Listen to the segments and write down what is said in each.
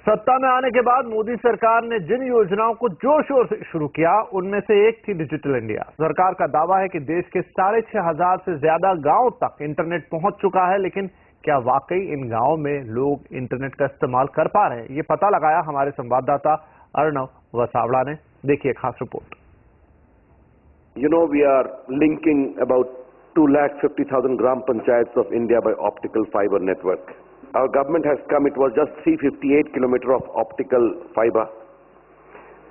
सत्ता में आने के बाद मोदी सरकार ने जिन योजनाओं को जोर शोर से शुरू किया, उनमें से एक थी डिजिटल इंडिया। सरकार का दावा है कि देश के 6,500 से ज्यादा गांव तक इंटरनेट पहुंच चुका है, लेकिन क्या वाकई इन गांवों में लोग इंटरनेट का इस्तेमाल कर पा रहे हैं? ये पता लगाया हमारे संवाददाता अर्णव वसावड़ा ने। देखिए खास report. We are linking about 250,000 gram panchayats of India by optical fiber network. Our government has come, it was just 358 kilometers of optical fiber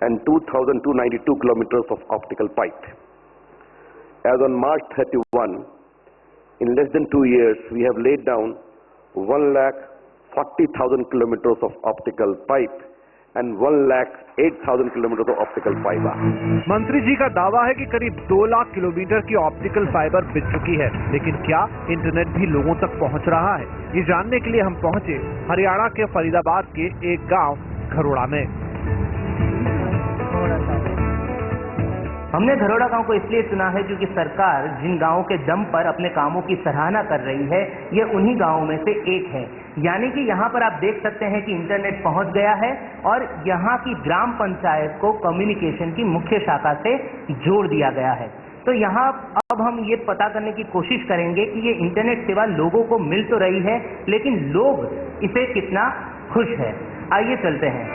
and 2,292 kilometers of optical pipe. As on March 31, in less than 2 years, we have laid down 1,40,000 kilometers of optical pipe and 1,08,000 kilometers of optical fiber. मंत्री जी का दावा है कि करीब 2 lakh kilometre की optical fibre बिछ चुकी है, लेकिन क्या इंटरनेट भी लोगों तक पहुंच रहा है? ये जानने के लिए हम पहुंचे हरियाणा के फरीदाबाद के एक गांव घरोड़ा में। हमने घरोड़ा गांव को इसलिए चुना है क्योंकि सरकार जिन गांवों के दम पर अपने कामों की सराहना कर रही है, ये उन्हीं गांवों में से एक है। यानी कि यहाँ पर आप देख सकते हैं कि इंटरनेट पहुंच गया है और यहाँ की ग्राम पंचायत को कम्युनिकेशन की मुख्य शाखा से जोड़ दिया गया है। तो यहाँ अब हम ये पता करने की कोशिश करेंगे कि ये इंटरनेट सेवा लोगों को मिल तो रही है, लेकिन लोग इसे कितना खुश है। आइए चलते हैं।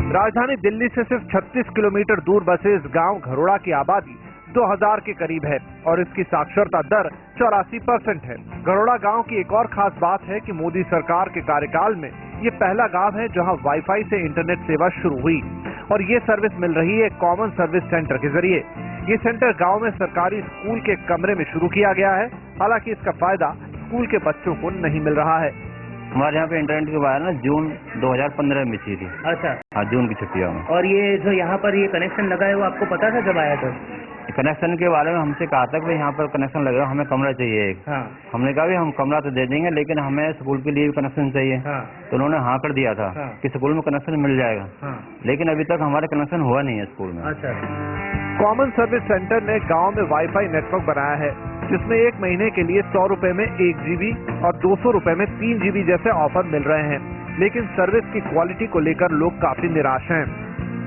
राजधानी दिल्ली से सिर्फ 36 किलोमीटर दूर बसे इस गांव घरोड़ा की आबादी 2000 के करीब है और इसकी साक्षरता दर 84% है। घरोड़ा गांव की एक और खास बात है कि मोदी सरकार के कार्यकाल में ये पहला गांव है जहां वाईफाई से इंटरनेट सेवा शुरू हुई और ये सर्विस मिल रही है कॉमन सर्विस सेंटर के जरिए। ये सेंटर गांव में सरकारी स्कूल के कमरे में शुरू किया गया है। हालांकि इसका फायदा स्कूल के बच्चों को नहीं मिल रहा है। हमारे यहाँ पे इंटरनेट की बात ना जून 2015 में बिछी थी। अच्छा। हाँ, जून की छुट्टियों में। और ये जो यहाँ पर ये कनेक्शन लगा है वो आपको पता था जब आया था? कनेक्शन के बारे में हमसे कहा था कि यहाँ पर कनेक्शन लगेगा, हमें कमरा चाहिए एक। हाँ। हमने कहा भी हम कमरा तो दे देंगे, लेकिन हमें स्कूल के लिए भी कनेक्शन चाहिए। हाँ। तो उन्होंने हाँ कर दिया था। हाँ। कि स्कूल में कनेक्शन मिल जाएगा। हाँ। लेकिन अभी तक हमारा कनेक्शन हुआ नहीं है स्कूल में। अच्छा। कॉमन सर्विस सेंटर ने गांव में वाईफाई नेटवर्क बनाया है, जिसमें 1 महीने के लिए 100 रुपए में 1 GB और 200 रुपए में 3 GB जैसे ऑफर मिल रहे हैं। लेकिन सर्विस की क्वालिटी को लेकर लोग काफी निराश हैं।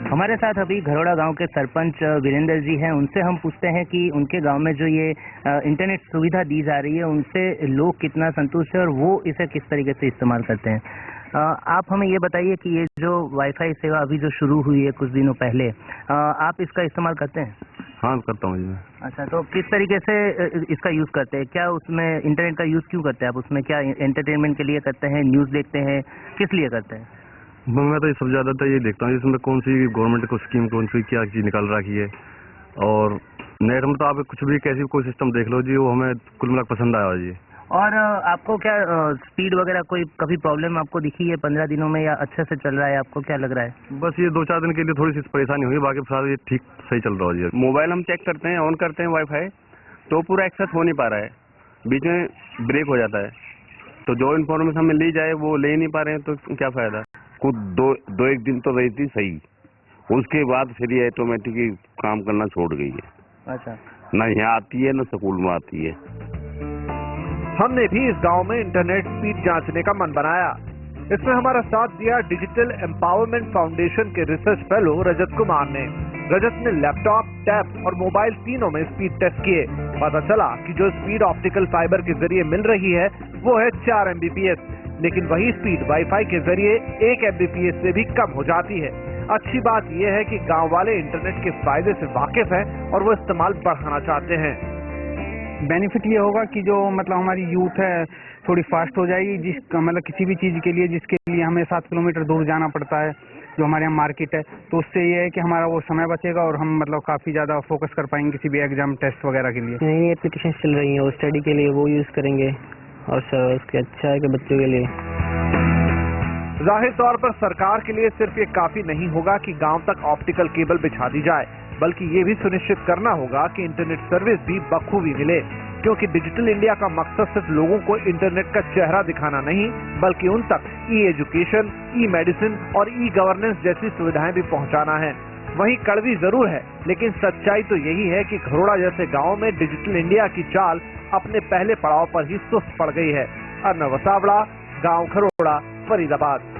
हमारे साथ अभी घरोड़ा गांव के सरपंच वीरेंद्र जी हैं। उनसे हम पूछते हैं कि उनके गांव में जो ये इंटरनेट सुविधा दी जा रही है, उनसे लोग कितना संतुष्ट है और वो इसे किस तरीके से इस्तेमाल करते हैं। आप हमें ये बताइए कि ये जो वाईफाई सेवा अभी जो शुरू हुई है कुछ दिनों पहले, आप इसका इस्तेमाल करते हैं? हाँ, करता हूँ मैं। अच्छा, तो किस तरीके से इसका यूज करते हैं? क्या उसमें इंटरनेट का यूज क्यों करते हैं आप? उसमें क्या एंटरटेनमेंट के लिए करते हैं, न्यूज देखते हैं, किस लिए करते हैं? मैं तो ये सब ज्यादातर ये देखता हूँ इसमें कौन सी गवर्नमेंट को स्कीम, कौन सी क्या चीज निकाल रखी है। और नेट में तो आप कुछ भी कैसी कोई सिस्टम देख लो जी, वो हमें कुल मिलाकर पसंद आया जी। और आपको क्या स्पीड वगैरह कोई कभी प्रॉब्लम आपको दिखी है 15 दिनों में, या अच्छे से चल रहा है? आपको क्या लग रहा है? बस ये 2-4 दिन के लिए थोड़ी सी परेशानी हुई, बाकी सारा ये ठीक सही चल रहा है जी। मोबाइल हम चेक करते हैं, ऑन करते हैं वाईफाई, तो पूरा एक्सेस हो नहीं पा रहा है, बीच में ब्रेक हो जाता है। तो जो इन्फॉर्मेशन हमें ली जाए वो ले नहीं पा रहे हैं, तो क्या फायदा। कुछ दो एक दिन तो रही थी सही, उसके बाद फिर ये ऑटोमेटिक काम करना छोड़ गई है। अच्छा। न यहाँ आती है न स्कूल में आती है। हमने भी इस गांव में इंटरनेट स्पीड जांचने का मन बनाया। इसमें हमारा साथ दिया डिजिटल एम्पावरमेंट फाउंडेशन के रिसर्च फेलो रजत कुमार ने। रजत ने लैपटॉप, टैब और मोबाइल तीनों में स्पीड टेस्ट किए। पता चला कि जो स्पीड ऑप्टिकल फाइबर के जरिए मिल रही है वो है 4 MBPS, लेकिन वही स्पीड वाईफाई के जरिए 1 MBPS से भी कम हो जाती है। अच्छी बात यह है कि गांव वाले इंटरनेट के फायदे से वाकिफ हैं और वो इस्तेमाल बढ़ाना चाहते हैं। बेनिफिट ये होगा कि जो मतलब हमारी यूथ है थोड़ी फास्ट हो जाएगी, मतलब किसी भी चीज़ के लिए जिसके लिए हमें 7 किलोमीटर दूर जाना पड़ता है, जो हमारे यहाँ मार्केट है, तो उससे ये है कि हमारा वो समय बचेगा और हम मतलब काफ़ी ज़्यादा फोकस कर पाएंगे किसी भी एग्जाम टेस्ट वगैरह के लिए। नई एप्लीकेशन चल रही हैं, वो स्टडी के लिए वो यूज़ करेंगे और उसके अच्छा है कि बच्चों के लिए। जाहिर तौर पर सरकार के लिए सिर्फ ये काफी नहीं होगा कि गांव तक ऑप्टिकल केबल बिछा दी जाए, बल्कि ये भी सुनिश्चित करना होगा कि इंटरनेट सर्विस भी बखूबी मिले, क्योंकि डिजिटल इंडिया का मकसद सिर्फ लोगों को इंटरनेट का चेहरा दिखाना नहीं, बल्कि उन तक ई एजुकेशन, ई मेडिसिन और ई गवर्नेंस जैसी सुविधाएं भी पहुंचाना है। वहीं कड़वी जरूर है, लेकिन सच्चाई तो यही है कि घरोड़ा जैसे गांव में डिजिटल इंडिया की चाल अपने पहले पड़ाव पर ही सुस्त पड़ गई है। अर्नव वसावड़ा, गांव घरोड़ा, फरीदाबाद।